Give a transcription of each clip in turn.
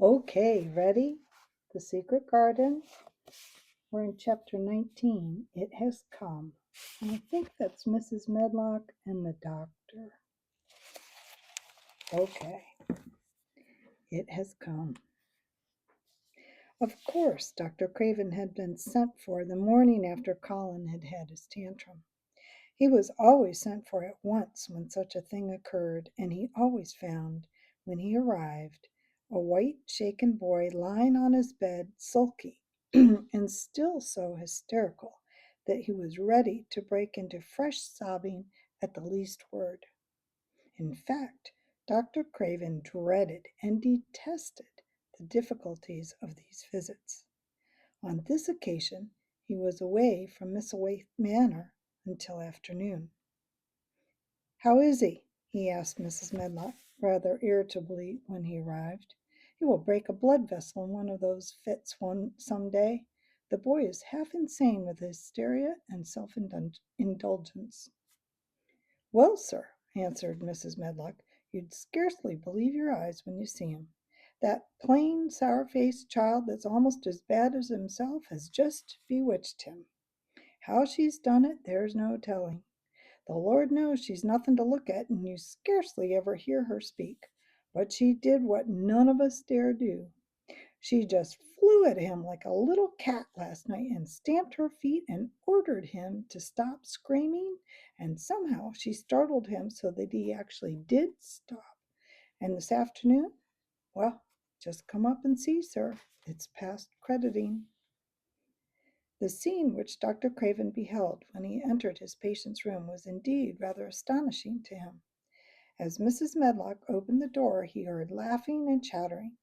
Okay, ready? The Secret Garden. We're in chapter 19. It has come. And I think that's Mrs. Medlock and the doctor. Okay, it has come. Of course, Dr. Craven had been sent for the morning after Colin had had his tantrum. He was always sent for at once when such a thing occurred, and he always found, when he arrived, a white, shaken boy lying on his bed, sulky, and still so hysterical that he was ready to break into fresh sobbing at the least word. In fact, Dr. Craven dreaded and detested the difficulties of these visits. On this occasion, he was away from Miss Waite Manor until afternoon. "How is he?" he asked Mrs. Medlock, rather irritably, when he arrived. "He will break a blood vessel in one of those fits some day. The boy is half insane with hysteria and self-indulgence." "Well, sir," answered Mrs. Medlock, "you'd scarcely believe your eyes when you see him. That plain, sour-faced child that's almost as bad as himself has just bewitched him. How she's done it, there's no telling. The Lord knows she's nothing to look at, and you scarcely ever hear her speak. But she did what none of us dare do. She just flew at him like a little cat last night and stamped her feet and ordered him to stop screaming, and somehow she startled him so that he actually did stop. And this afternoon, well, just come up and see, sir. It's past crediting." The scene which Dr. Craven beheld when he entered his patient's room was indeed rather astonishing to him. As Mrs. Medlock opened the door, he heard laughing and chattering.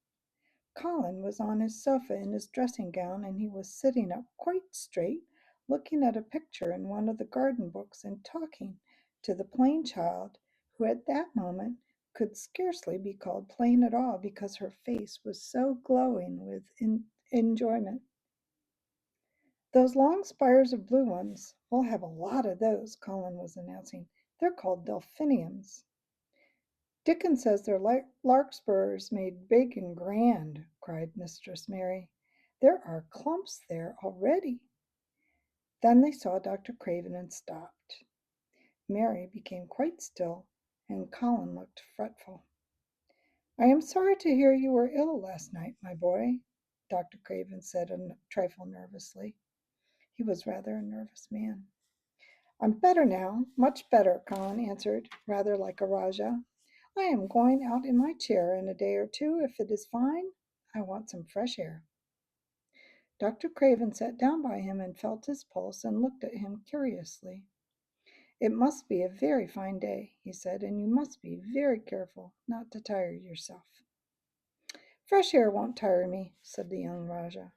Colin was on his sofa in his dressing gown, and he was sitting up quite straight, looking at a picture in one of the garden books and talking to the plain child, who at that moment could scarcely be called plain at all because her face was so glowing with enjoyment. "Those long spires of blue ones, we'll have a lot of those," Colin was announcing. "They're called delphiniums." "Dickon says they're like larkspurs made big and grand," cried Mistress Mary. "There are clumps there already." Then they saw Dr. Craven and stopped. Mary became quite still, and Colin looked fretful. "I am sorry to hear you were ill last night, my boy," Dr. Craven said a trifle nervously. He was rather a nervous man. "I'm better now, much better," Colin answered, rather like a Rajah. "I am going out in my chair in a day or two, if it is fine. I want some fresh air." Dr. Craven sat down by him and felt his pulse and looked at him curiously. "It must be a very fine day," he said, "and you must be very careful not to tire yourself." "Fresh air won't tire me," said the young Rajah.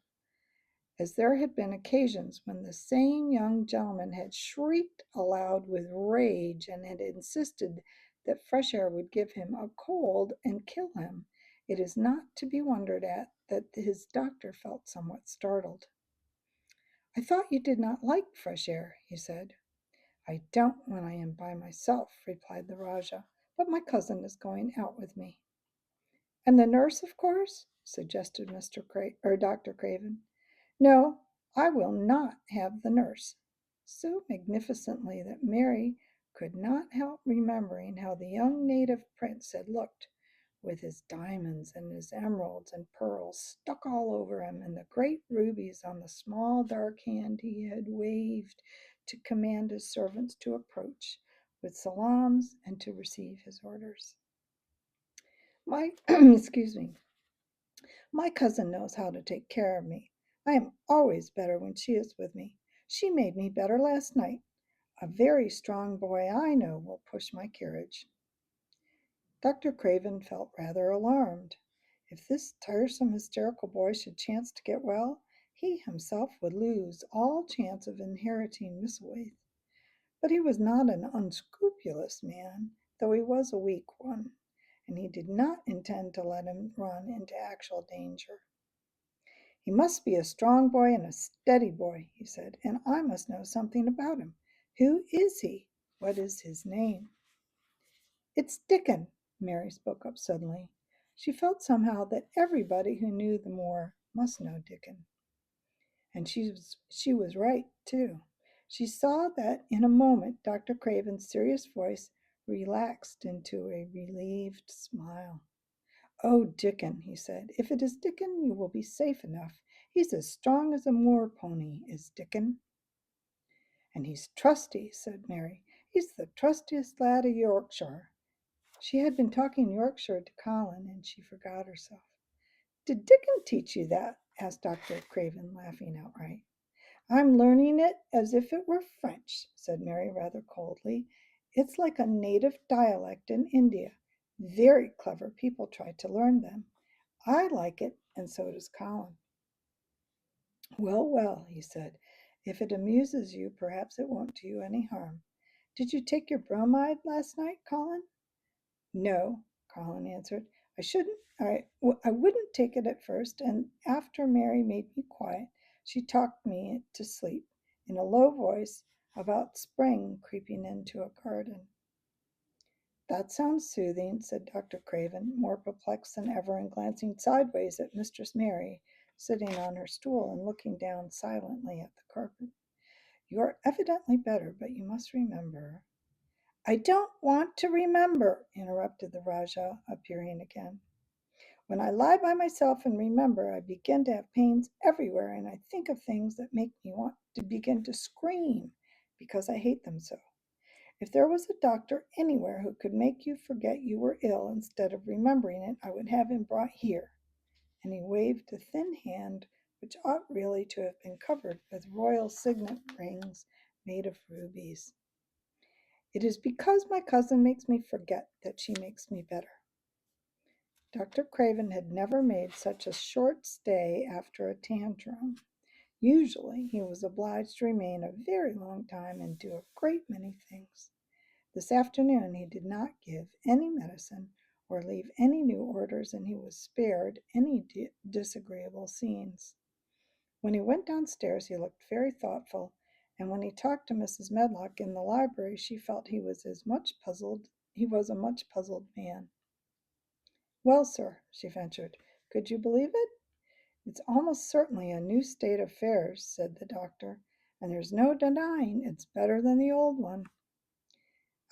As there had been occasions when the same young gentleman had shrieked aloud with rage and had insisted that fresh air would give him a cold and kill him, it is not to be wondered at that his doctor felt somewhat startled. "I thought you did not like fresh air," he said. "I don't when I am by myself," replied the Rajah, "but my cousin is going out with me." "And the nurse, of course?" suggested Dr. Craven. "No, I will not have the nurse," so magnificently that Mary could not help remembering how the young native prince had looked, with his diamonds and his emeralds and pearls stuck all over him, and the great rubies on the small dark hand he had waved to command his servants to approach with salams and to receive his orders. My, excuse me, my cousin knows how to take care of me. I am always better when she is with me. She made me better last night. A very strong boy I know will push my carriage." Dr. Craven felt rather alarmed. If this tiresome, hysterical boy should chance to get well, he himself would lose all chance of inheriting Miss Waite. But he was not an unscrupulous man, though he was a weak one, and he did not intend to let him run into actual danger. "He must be a strong boy and a steady boy," he said, "and I must know something about him. Who is he? What is his name?" "It's Dickon," Mary spoke up suddenly. She felt somehow that everybody who knew the moor must know Dickon. And she was right, too. She saw that in a moment Dr. Craven's serious voice relaxed into a relieved smile. "Oh, Dickon," he said, "if it is Dickon, you will be safe enough. He's as strong as a moor pony, is Dickon." "And he's trusty," said Mary. "He's the trustiest lad of Yorkshire." She had been talking Yorkshire to Colin, and she forgot herself. "Did Dickon teach you that?" asked Dr. Craven, laughing outright. "I'm learning it as if it were French," said Mary rather coldly. "It's like a native dialect in India. Very clever people try to learn them. I like it, and so does Colin." "Well, well," he said, "if it amuses you, perhaps it won't do you any harm. Did you take your bromide last night, Colin?" "No," Colin answered. I wouldn't take it at first, and after Mary made me quiet, she talked me to sleep in a low voice about spring creeping into a garden." "That sounds soothing," said Dr. Craven, more perplexed than ever and glancing sideways at Mistress Mary, sitting on her stool and looking down silently at the carpet. "You are evidently better, but you must remember—" "I don't want to remember," interrupted the Rajah, appearing again. "When I lie by myself and remember, I begin to have pains everywhere, and I think of things that make me want to begin to scream because I hate them so. If there was a doctor anywhere who could make you forget you were ill instead of remembering it, I would have him brought here." And he waved a thin hand which ought really to have been covered with royal signet rings made of rubies. "It is because my cousin makes me forget that she makes me better." Dr. Craven had never made such a short stay after a tantrum. Usually he was obliged to remain a very long time and do a great many things. This afternoon he did not give any medicine or leave any new orders, and he was spared any disagreeable scenes. When he went downstairs he looked very thoughtful, and when he talked to Mrs. Medlock in the library she felt he was a much puzzled man. "Well, sir," she ventured, "could you believe it?" "It's almost certainly a new state of affairs," said the doctor, "and there's no denying it's better than the old one."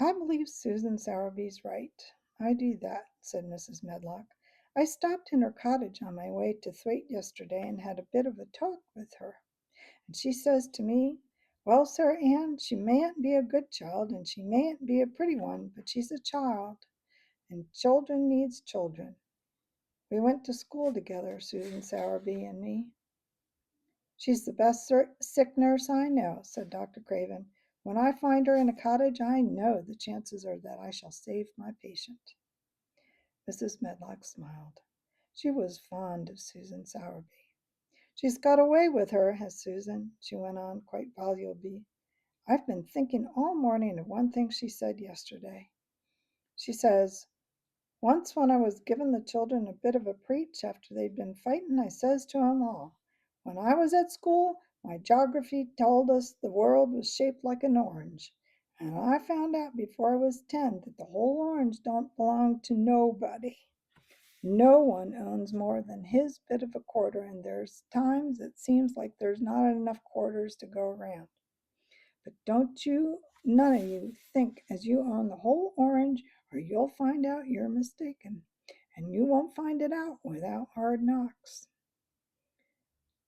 "I believe Susan Sowerby's right. I do that," said Mrs. Medlock. "I stopped in her cottage on my way to Thwaite yesterday and had a bit of a talk with her. And she says to me, 'Well, Sir Anne, she mayn't be a good child and she mayn't be a pretty one, but she's a child, and children needs children. We went to school together, Susan Sowerby and me.'" "She's the best sick nurse I know," said Dr. Craven. "When I find her in a cottage, I know the chances are that I shall save my patient." Mrs. Medlock smiled. She was fond of Susan Sowerby. "She's got a way with her, has Susan," she went on quite volubly. "I've been thinking all morning of one thing she said yesterday. She says, 'Once when I was giving the children a bit of a preach after they'd been fighting, I says to 'em all, when I was at school, my geography told us the world was shaped like an orange. And I found out before I was 10 that the whole orange don't belong to nobody. No one owns more than his bit of a quarter, and there's times it seems like there's not enough quarters to go around. But don't you, none of you, think as you own the whole orange, or you'll find out you're mistaken. And you won't find it out without hard knocks.'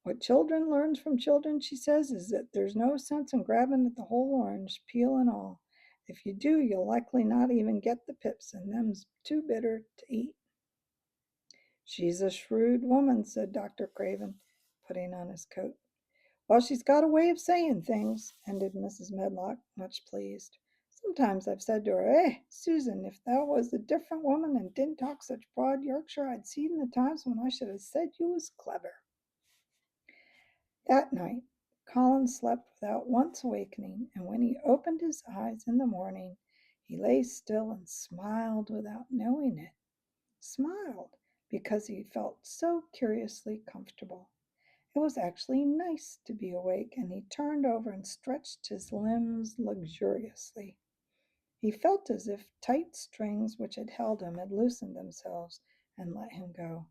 What children learns from children," she says, "is that there's no sense in grabbing at the whole orange, peel and all. If you do, you'll likely not even get the pips, and them's too bitter to eat." "She's a shrewd woman," said Dr. Craven, putting on his coat. "Well, she's got a way of saying things," ended Mrs. Medlock, much pleased. "Sometimes I've said to her, 'Susan, if thou was a different woman and didn't talk such broad Yorkshire, I'd seen the times when I should have said you was clever.'" That night Colin slept without once awakening, and when he opened his eyes in the morning, he lay still and smiled without knowing it. Smiled because he felt so curiously comfortable. It was actually nice to be awake, and he turned over and stretched his limbs luxuriously. He felt as if tight strings which had held him had loosened themselves, and let him go.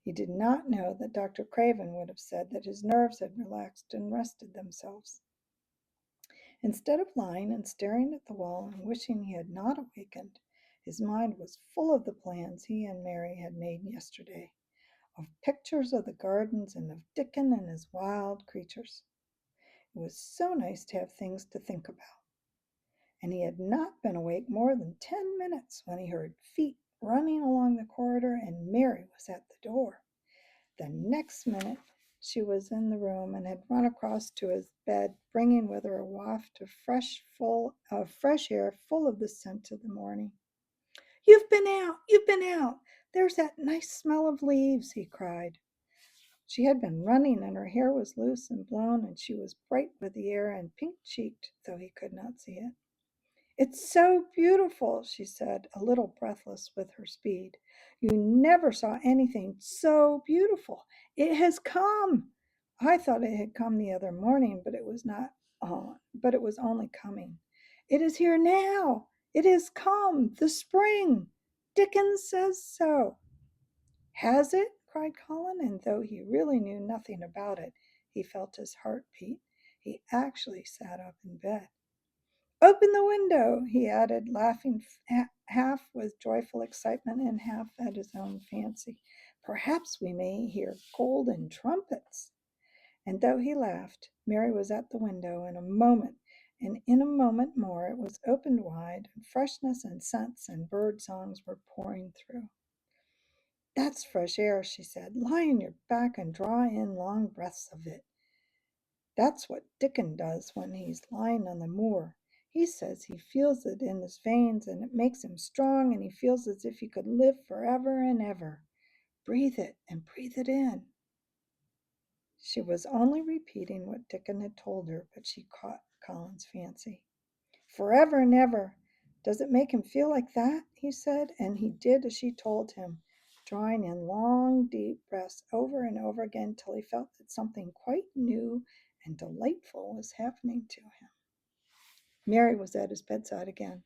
He did not know that Dr. Craven would have said that his nerves had relaxed and rested themselves. Instead of lying and staring at the wall and wishing he had not awakened, his mind was full of the plans he and Mary had made yesterday, of pictures of the gardens and of Dickon and his wild creatures. It was so nice to have things to think about. And he had not been awake more than 10 minutes when he heard feet running along the corridor and Mary was at the door. The next minute she was in the room and had run across to his bed, bringing with her a waft of fresh air full of the scent of the morning. "You've been out! You've been out! There's that nice smell of leaves!" he cried. She had been running, and her hair was loose and blown, and she was bright with the air and pink-cheeked, though he could not see it. "It's so beautiful," she said, a little breathless with her speed. "You never saw anything so beautiful. It has come. I thought it had come the other morning, but it was not but it was only coming. It is here now. It has come. The spring. Dickens says so." "Has it?" cried Colin, and though he really knew nothing about it, he felt his heart beat. He actually sat up in bed. "Open the window," he added, laughing half with joyful excitement and half at his own fancy. "Perhaps we may hear golden trumpets." And though he laughed, Mary was at the window in a moment, and in a moment more it was opened wide, and freshness and scents and bird songs were pouring through. "That's fresh air," she said. "Lie on your back and draw in long breaths of it. That's what Dickon does when he's lying on the moor. He says he feels it in his veins and it makes him strong and he feels as if he could live forever and ever. Breathe it and breathe it in." She was only repeating what Dickon had told her, but she caught Colin's fancy. "Forever and ever. Does it make him feel like that?" he said, and he did as she told him, drawing in long, deep breaths over and over again till he felt that something quite new and delightful was happening to him. Mary was at his bedside again.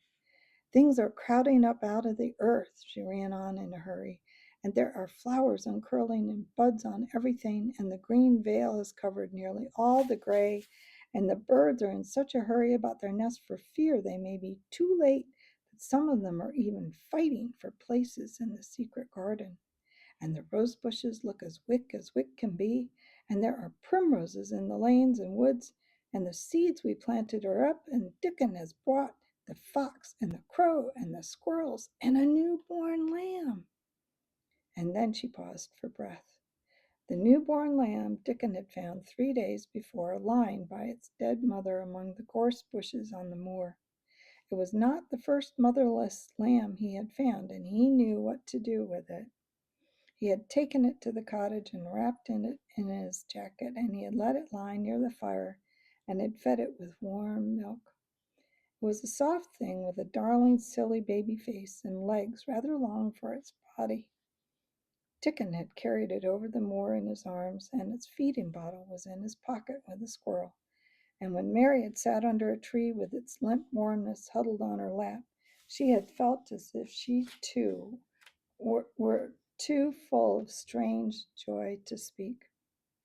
"Things are crowding up out of the earth," she ran on in a hurry, "and there are flowers uncurling and buds on everything, and the green veil has covered nearly all the gray, and the birds are in such a hurry about their nests for fear they may be too late that some of them are even fighting for places in the secret garden. And the rose bushes look as wick can be, and there are primroses in the lanes and woods, and the seeds we planted are up, and Dickon has brought the fox and the crow and the squirrels and a newborn lamb." And then she paused for breath. The newborn lamb Dickon had found 3 days before, lying by its dead mother among the gorse bushes on the moor. It was not the first motherless lamb he had found, and he knew what to do with it. He had taken it to the cottage and wrapped it in his jacket, and he had let it lie near the fire and had fed it with warm milk. It was a soft thing with a darling, silly baby face and legs rather long for its body. Dickon had carried it over the moor in his arms, and its feeding bottle was in his pocket with the squirrel. And when Mary had sat under a tree with its limp warmness huddled on her lap, she had felt as if she too were too full of strange joy to speak.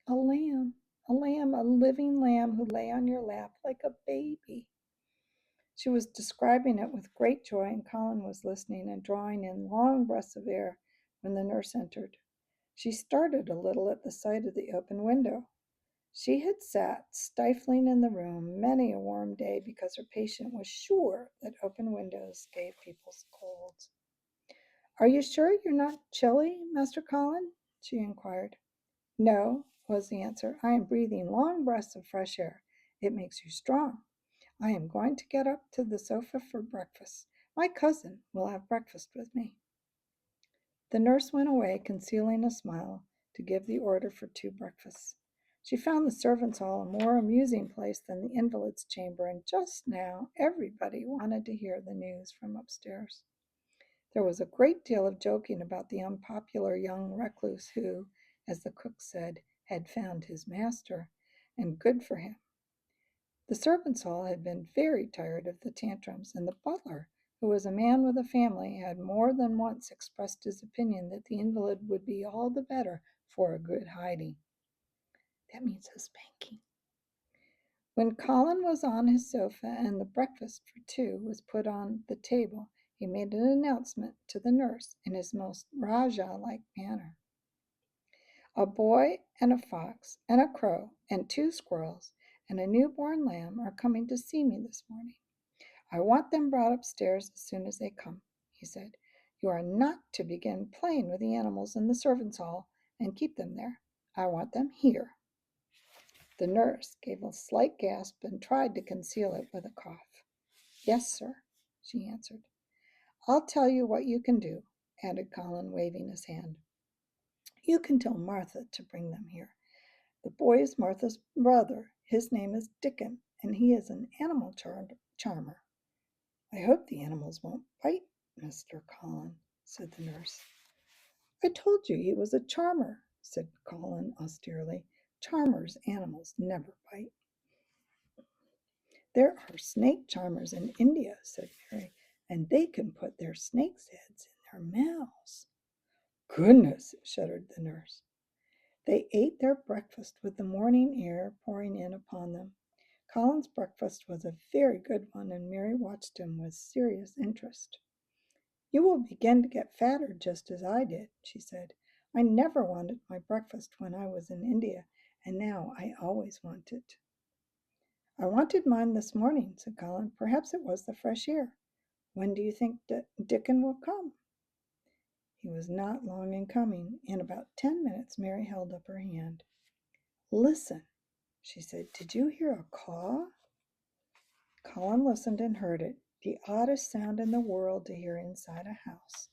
A lamb, a living lamb who lay on your lap like a baby." She was describing it with great joy, and Colin was listening and drawing in long breaths of air when the nurse entered. She started a little at the sight of the open window. She had sat stifling in the room many a warm day because her patient was sure that open windows gave people colds. "Are you sure you're not chilly, Master Colin?" she inquired. "No," was the answer. "I am breathing long breaths of fresh air. It makes you strong. I am going to get up to the sofa for breakfast. My cousin will have breakfast with me." The nurse went away, concealing a smile, to give the order for 2 breakfasts. She found the servants' hall a more amusing place than the invalid's chamber, and just now everybody wanted to hear the news from upstairs. There was a great deal of joking about the unpopular young recluse who, as the cook said, had found his master, and good for him. The servants' hall had been very tired of the tantrums, and the butler, who was a man with a family, had more than once expressed his opinion that the invalid would be all the better for a good hiding. That means a spanking. When Colin was on his sofa and the breakfast for two was put on the table, he made an announcement to the nurse in his most Rajah-like manner. A boy and a fox and a crow and two squirrels and a newborn lamb are coming to see me this morning. I want them brought upstairs as soon as they come, he said. You are not to begin playing with the animals in the servants' hall and keep them there. I want them here. The nurse gave a slight gasp and tried to conceal it with a cough. Yes, sir, she answered. I'll tell you what you can do, added Colin, waving his hand. You can tell Martha to bring them here. The boy is Martha's brother. His name is Dickon, and he is an animal charmer. I hope the animals won't bite, Mr. Colin, said the nurse. I told you he was a charmer, said Colin austerely. Charmers' animals never bite. There are snake charmers in India, said Mary, and they can put their snakes' heads in their mouths. Goodness, shuddered the nurse. They ate their breakfast with the morning air pouring in upon them. Colin's breakfast was a very good one, and Mary watched him with serious interest. You will begin to get fatter just as I did, she said. I never wanted my breakfast when I was in India, and now I always want it. I wanted mine this morning, said Colin. Perhaps it was the fresh air. When do you think Dickon will come? He was not long in coming. In about 10 minutes, Mary held up her hand. Listen, she said. Did you hear a caw? Colin listened and heard it, the oddest sound in the world to hear inside a house.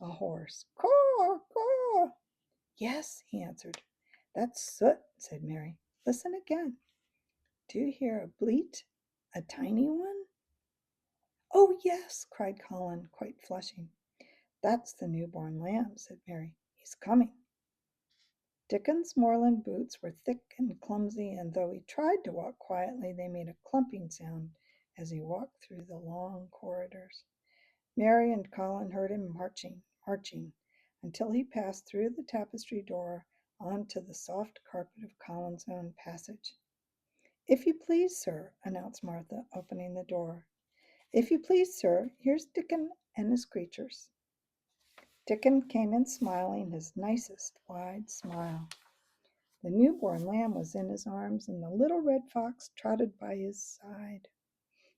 A horse. Caw, caw. Yes, he answered. That's Soot, said Mary. Listen again. Do you hear a bleat? A tiny one? Oh, yes, cried Colin, quite flushing. That's the newborn lamb, said Mary. He's coming. Dickon's moorland boots were thick and clumsy, and though he tried to walk quietly, they made a clumping sound as he walked through the long corridors. Mary and Colin heard him marching, until he passed through the tapestry door onto the soft carpet of Colin's own passage. If you please, sir, announced Martha, opening the door. If you please, sir, here's Dickon and his creatures. Dickon came in smiling his nicest wide smile. The newborn lamb was in his arms, and the little red fox trotted by his side.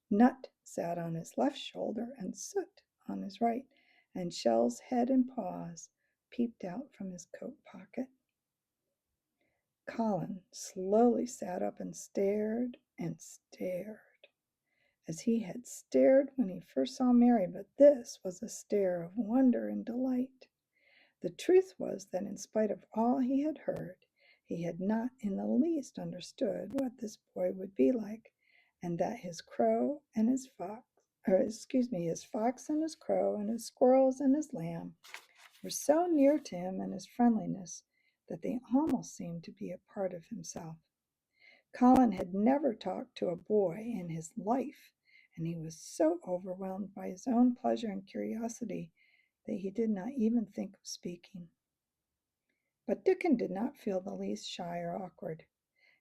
Nut sat on his left shoulder, and Soot on his right, and Shell's head and paws peeped out from his coat pocket. Colin slowly sat up and stared, as he had stared when he first saw Mary, but this was a stare of wonder and delight. The truth was that in spite of all he had heard, he had not in the least understood what this boy would be like, and that his crow and his fox, his fox and his crow and his squirrels and his lamb were so near to him and his friendliness that they almost seemed to be a part of himself. Colin had never talked to a boy in his life, and he was so overwhelmed by his own pleasure and curiosity that he did not even think of speaking. But Dickon did not feel the least shy or awkward.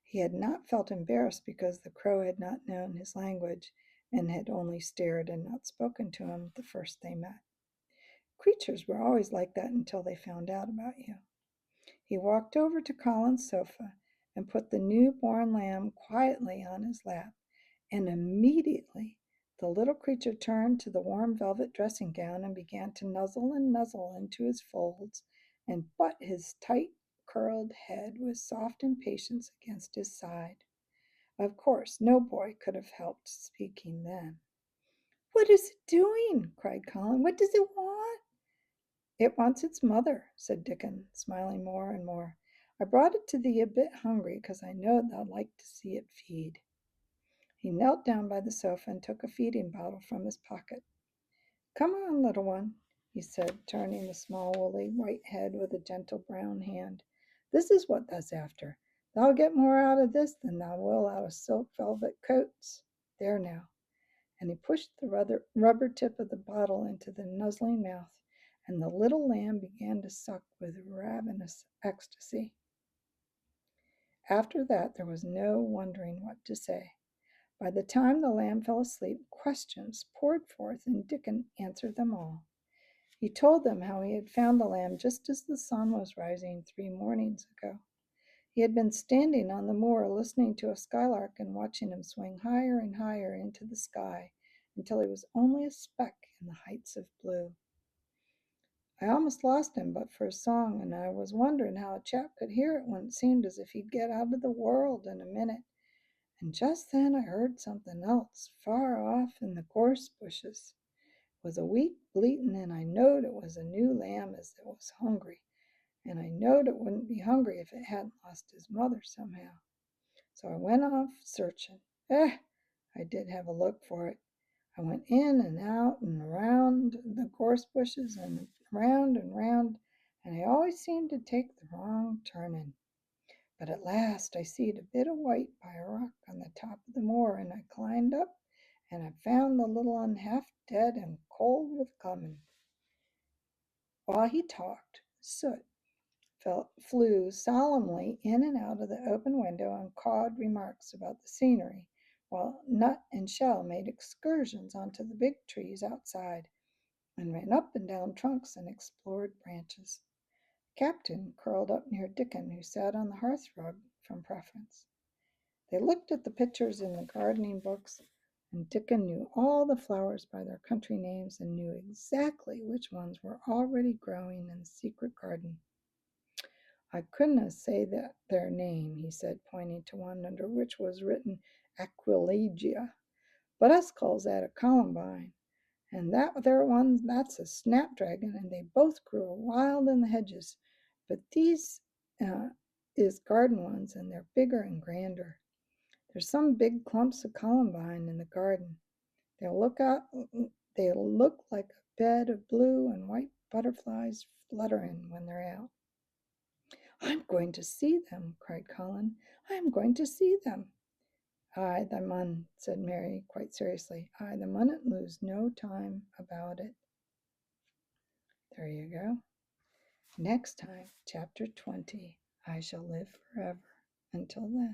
He had not felt embarrassed because the crow had not known his language and had only stared and not spoken to him the first they met. Creatures were always like that until they found out about you. He walked over to Colin's sofa and put the newborn lamb quietly on his lap, and immediately the little creature turned to the warm velvet dressing gown and began to nuzzle into his folds and butt his tight curled head with soft impatience against his side. Of course, no boy could have helped speaking then. What is it doing? Cried Colin. What does it want? It wants its mother, said Dickon, smiling more and more. I brought it to thee a bit hungry, 'cause I know thou'd like to see it feed. He knelt down by the sofa and took a feeding bottle from his pocket. Come on, little one, he said, turning the small woolly white head with a gentle brown hand. This is what thou's after. Thou'll get more out of this than thou will out of silk velvet coats. There now. and he pushed the rubber tip of the bottle into the nuzzling mouth, and the little lamb began to suck with ravenous ecstasy. After that, there was no wondering what to say. By the time the lamb fell asleep, questions poured forth, and Dickon answered them all. He told them how he had found the lamb just as the sun was rising 3 mornings ago. He had been standing on the moor listening to a skylark and watching him swing higher and higher into the sky until he was only a speck in the heights of blue. I almost lost him but for a song, and I was wondering how a chap could hear it when it seemed as if he'd get out of the world in a minute. And just then I heard something else far off in the gorse bushes. It was a weak bleatin', and I knowed it was a new lamb as it was hungry, and I knowed it wouldn't be hungry if it hadn't lost his mother somehow. So I went off searching. I did have a look for it. I went in and out and around the gorse bushes and round, and I always seemed to take the wrong turning. But at last I seed a bit of white by a rock on the top of the moor, and I climbed up, and I found the little un half dead and cold with comin'. While he talked, Soot flew solemnly in and out of the open window and cawed remarks about the scenery, while Nut and Shell made excursions onto the big trees outside, and ran up and down trunks and explored branches. Captain curled up near Dickon, who sat on the hearthrug from preference. They looked at the pictures in the gardening books, and Dickon knew all the flowers by their country names and knew exactly which ones were already growing in the secret garden. I couldna say that their name, he said, pointing to one under which was written Aquilegia, but us calls that a columbine. And that there one, that's a snapdragon, and they both grew wild in the hedges. But these is garden ones, and they're bigger and grander. There's some big clumps of columbine in the garden. They'll look out, they'll look like a bed of blue and white butterflies fluttering when they're out. I'm going to see them, cried Colin. I am going to see them. Aye, the mun, said Mary quite seriously. Aye, the munnot lose no time about it. There you go. Next time, chapter 20. I shall live forever. Until then.